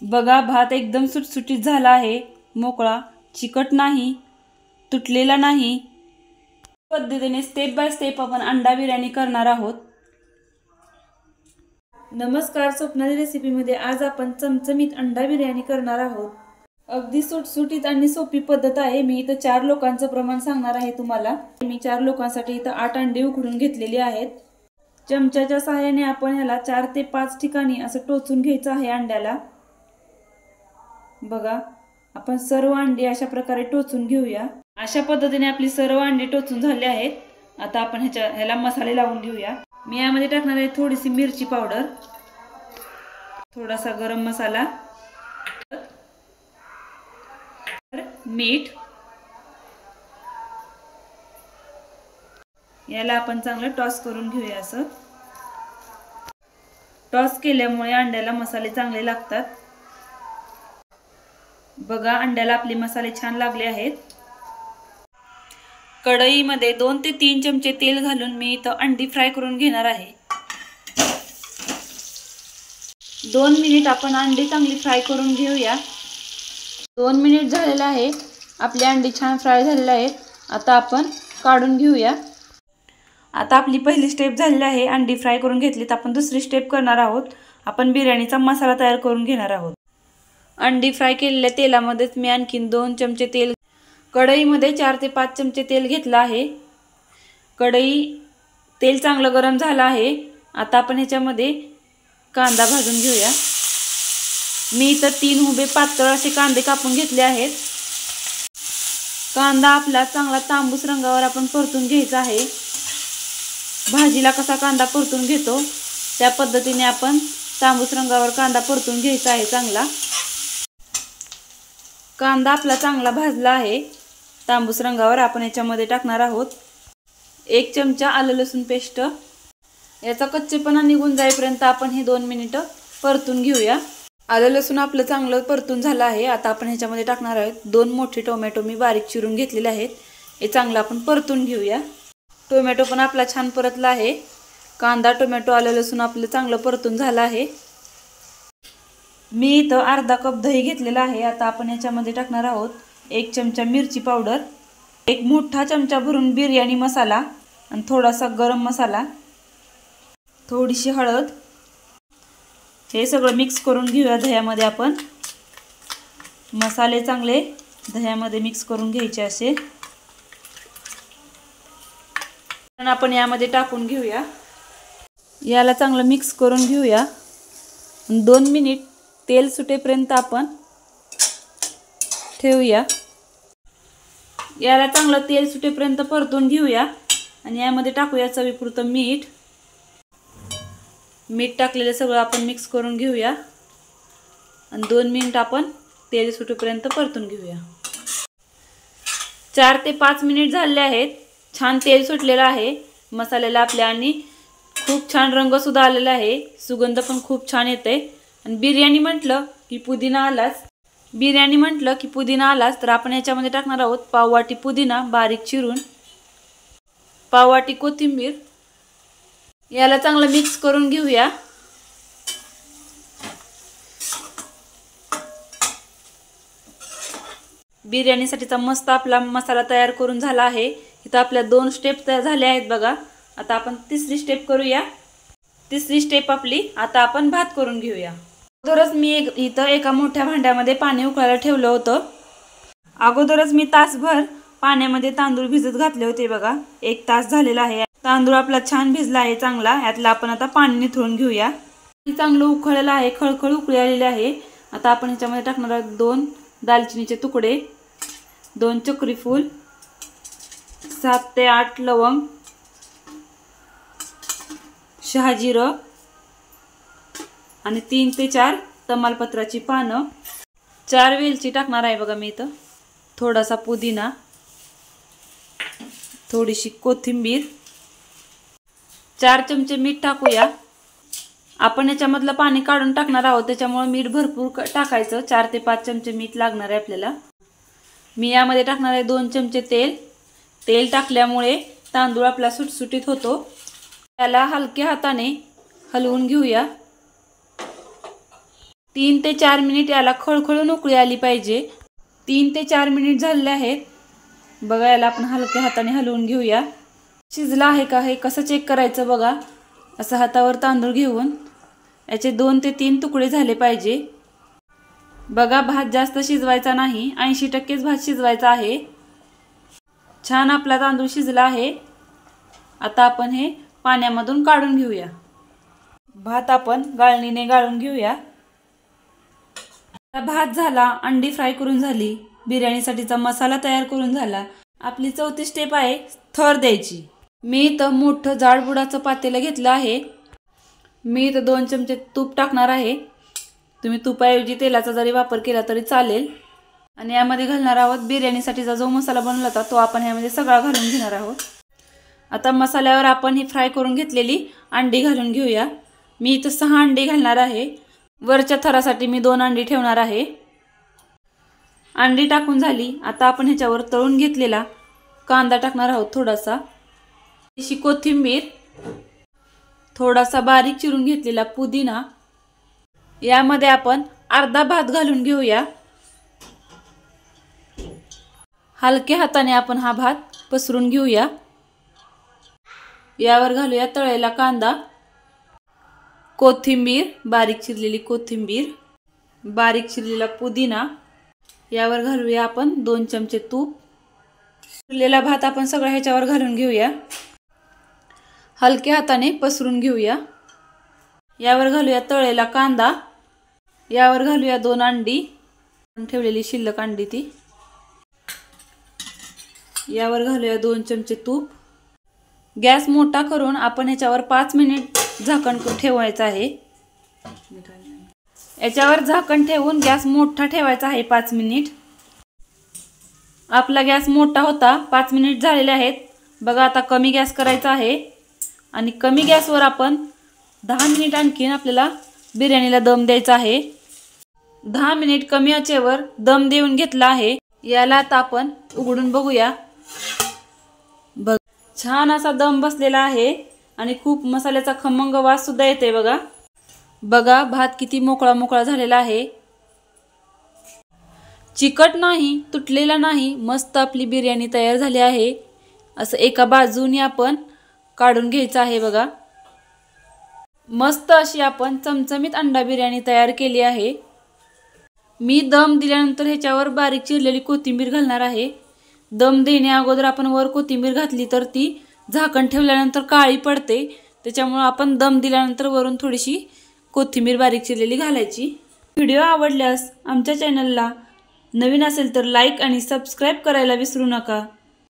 बघा भात एकदम सुटसुटीत झाला आहे, मोकळा, चिकट नाही, तुटलेला नाही। पद्धतीने स्टेप बाय स्टेप आपण अंडा बिर्याणी करणार आहोत। नमस्कार, स्वप्नाली रेसिपीमध्ये आज आपण चमचमीत अंडा बिर्याणी करणार आहोत। अगदी सुटसुटीत आणि सोपी पद्धत आहे। मी इथं 4 लोकांचं प्रमाण सांगणार आहे तुम्हाला। मी 4 लोकांसाठी इथं 8 अंडे उकडून घेतलेली आहेत। चमच्याच्या सहाय्याने आपण ह्याला 4 ते 5 ठिकाणी असं टोचून घ्यायचं आहे अंड्याला। बघा, आपण सर्व अंडी अशा प्रकारे टोचून घेऊया। अशा पद्धतीने आपली सर्व अंडी टोचून झाली आहेत। आता आपण ह्याला मसाले लावून घेऊया। मी यामध्ये टाकणार आहे थोडीशी मिरची पावडर, थोडासा गरम मसाला, मीठ। याला आपण चांगलं टॉस करून घेऊया। असं टॉस केल्यामुळे अंड्याला मसाले चांगले लागतात। बघा, अंड्याला आपले मसाले छान लागले आहेत। कढईमध्ये 2 ते 3 चमचे तेल घालून मी इथं अंडी फ्राय करून घेणार आहे। 2 मिनिट आपण अंडी चांगली फ्राय करून घेऊया। 2 मिनिट झालेले आहे, आपली अंडी छान फ्राय झालेली आहेत। आता आपण काढून घेऊया। आता आपली पहिली स्टेप झालेली आहे, अंडी फ्राय करून घेतलीत। आपण दुसरी स्टेप करणार आहोत। आपण बिर्याणीचा मसाला तयार करून घेणार आहोत। अंडी फ्राय केलेल्या तेलामध्येच मी आणखीन 2 चमचे तेल, कढईमध्ये 4 ते 5 चमचे तेल घेतलं आहे। तेल चांगलं गरम झालं आहे। आता आपण ह्याच्यामध्ये कांदा भाजून घेऊया। मी इथं 3 उभे पातळ असे कांदे कापून घेतले आहेत। कांदा आपला चांगला तांबूस रंगावर आपण परतून घ्यायचा आहे। भाजीला कसा कांदा परतून घेतो त्या पद्धतीने आपण तांबूस रंगावर कांदा परतून घ्यायचा आहे चांगला। कांदा आपला चांगला भाजला आहे तांबूस रंगावर। आपण याच्यामध्ये टाकणार आहोत 1 चमचा आलं लसूण पेस्ट। याचा कच्चेपणा निघून जाईपर्यंत आपण हे 2 मिनिटं परतून घेऊया। आलं लसूण आपलं चांगलं परतून झालं आहे। आता आपण ह्याच्यामध्ये टाकणार आहोत 2 मोठे टोमॅटो मी बारीक चिरून घेतलेले आहेत। हे चांगलं आपण परतून घेऊया। टोमॅटो पण आपला छान परतला आहे। कांदा, टोमॅटो, आलं लसूण आपलं चांगलं परतून झालं आहे। मी इथं अर्धा कप दही घेतलेला आहे। आता आपण ह्याच्यामध्ये टाकणार आहोत 1 चमचा मिरची पावडर, 1 मोठा चमचा भरून बिर्याणी मसाला आणि थोडासा गरम मसाला, थोडीशी हळद। हे सगळं मिक्स करून घेऊया दह्यामध्ये। आपण मसाले चांगले दह्यामध्ये मिक्स करून घ्यायचे असे। आपण यामध्ये टाकून घेऊया। याला चांगलं मिक्स करून घेऊया। 2 मिनिट तेल सुटेपर्यंत आपण ठेवूया। याला चांगलं तेल सुटेपर्यंत परतून घेऊया आणि यामध्ये टाकूया चवीपुरतं मीठ। मीठ टाकलेलं सगळं आपण मिक्स करून घेऊया आणि 2 मिनिट आपण तेल सुटेपर्यंत परतून घेऊया। 4 ते 5 मिनिट झाले आहेत। छान तेल सुटलेलं आहे मसाल्याला आपल्या आणि खूप छान रंग सुद्धा आलेला आहे। सुगंध पण खूप छान येते। आणि बिर्याणी म्हटलं की पुदिना आलाच तर आपण याच्यामध्ये टाकणार आहोत पाव वाटी पुदिना बारीक चिरून, पाव वाटी कोथिंबीर। याला चांगलं मिक्स करून घेऊया। बिर्याणीसाठीचा मस्त आपला मसाला तयार करून झाला आहे। इथं आपल्या 2 स्टेप तयार झाल्या आहेत बघा। आता आपण तिसरी स्टेप करूया। तिसरी स्टेप आपली, आता आपण भात करून घेऊया। अगोदरच मी इथं एका मोठ्या भांड्यामध्ये पाणी उकळायला ठेवलं होतं। अगोदरच मी तासभर पाण्यामध्ये तांदूळ भिजत घातले होते बघा। 1 तास झालेला आहे। तांदूळ आपला छान भिजला आहे चांगला। यातलं आपण आता पाणी निथळून घेऊया। चांगलं उकळलेलं आहे, खळखळ उकळी आलेली आहे। आता आपण ह्याच्यामध्ये टाकणार आहोत 2 दालचिनीचे तुकडे, 2 चक्री फूल, 7 ते 8 लवंग, शहाजिरं आणि 3 ते 4 तमालपत्राची पानं, 4 वेलची टाकणार आहे बघा मी इथं, थोडासा पुदिना, थोडीशी कोथिंबीर, 4 चमचे मीठ टाकूया। आपण याच्यामधलं पाणी काढून टाकणार आहोत त्याच्यामुळे मीठ भरपूर टाकायचं। 4 ते 5 चमचे मीठ लागणार आहे आपल्याला। मी यामध्ये टाकणार आहे 2 चमचे तेल। तेल टाकल्यामुळे तांदूळ आपला सुटसुटीत होतो। त्याला हलक्या हाताने हलवून घेऊया। 3 ते 4 मिनिट याला खळखळून उकळी आली पाहिजे। 3 ते 4 मिनिट झालेले आहेत। बघा, याला आपण हलक्या हाताने हलवून घेऊया। शिजला आहे का हे कसं चेक करायचं बघा। असं हातावर तांदूळ घेऊन याचे 2 ते 3 तुकडे झाले पाहिजे। बघा, भात जास्त शिजवायचा नाही, 80%च भात शिजवायचा आहे। छान आपला तांदूळ शिजला आहे। आता आपण हे पाण्यामधून काढून घेऊया। भात आपण गाळणीने गाळून घेऊया। भात झाला, अंडी फ्राय करून झाली, बिर्याणीसाठीचा मसाला तयार करून झाला। आपली चौथी स्टेप आहे थर द्यायची। मी इथं मोठं जाडबुडाचं पातेलं घेतलं आहे। मी इथं 2 चमचे तूप टाकणार आहे। तुम्ही तुपाऐवजी तेलाचा जरी वापर केला तरी चालेल। आणि यामध्ये घालणार आहोत बिर्याणीसाठीचा जो मसाला बनवला होता तो आपण यामध्ये सगळा घालून घेणार आहोत। आता मसाल्यावर आपण ही फ्राय करून घेतलेली अंडी घालून घेऊया। मी इथं 6 अंडी घालणार आहे। वरच्या थरासाठी मी 2 अंडी ठेवणार आहे। अंडी टाकून झाली। आता आपण ह्याच्यावर तळून घेतलेला कांदा टाकणार आहोत, थोडासा अशी कोथिंबीर, थोडासा बारीक चिरून घेतलेला पुदिना। यामध्ये आपण अर्धा भात घालून घेऊया। हलक्या हाताने आपण हा भात पसरून घेऊया। यावर घालूया तळलेला कांदा, कोथिंबीर, बारीक चिरलेली कोथिंबीर, बारीक चिरलेला पुदिना। यावर घालूया आपण 2 चमचे तूप। चिरलेला भात आपण सगळा ह्याच्यावर घालून घेऊया। हलक्या हाताने पसरून घेऊया। यावर घालूया तळलेला कांदा। यावर घालूया 2 अंडी, ठेवलेली शिल्लक अंडी ती। यावर घालूया 2 चमचे तूप। गॅस मोठा करून आपण ह्याच्यावर 5 मिनिट झाकण ठेवायचं आहे। याच्यावर झाकण ठेवून गॅस मोठा ठेवायचा आहे 5 मिनिट। आपला गॅस मोठा होता, 5 मिनिट झालेले आहेत। बघा, आता कमी गॅस करायचा आहे आणि कमी गॅसवर आपण 10 मिनिट आणखीन आपल्याला बिर्याणीला दम द्यायचा आहे। 10 मिनिट कमी आचेवर दम देऊन घेतला आहे। याला आता आपण उघडून बघूया। बघ, छान असा दम बसलेला आहे आणि खूप मसाल्याचा खमंग वास सुद्धा येते बघा। बघा, भात किती मोकळा मोकळा झालेला आहे। चिकट नाही, तुटलेला नाही, मस्त आपली बिर्याणी तयार झाली आहे। असं एका बाजूने आपण काढून घ्यायचं आहे बघा। मस्त अशी आपण चमचमीत अंडा बिर्याणी तयार केली आहे। मी दम दिल्यानंतर ह्याच्यावर बारीक चिरलेली कोथिंबीर घालणार आहे। दम देण्या अगोदर आपण वर कोथिंबीर घातली तर ती झाकण ठेवल्यानंतर काळी पडते, त्याच्यामुळे आपण दम दिल्यानंतर वरून थोडीशी कोथिंबीर बारीक चिरलेली घालायची। व्हिडिओ आवडल्यास आमच्या चॅनलला नवीन असेल तर लाईक आणि सबस्क्राईब करायला विसरू नका।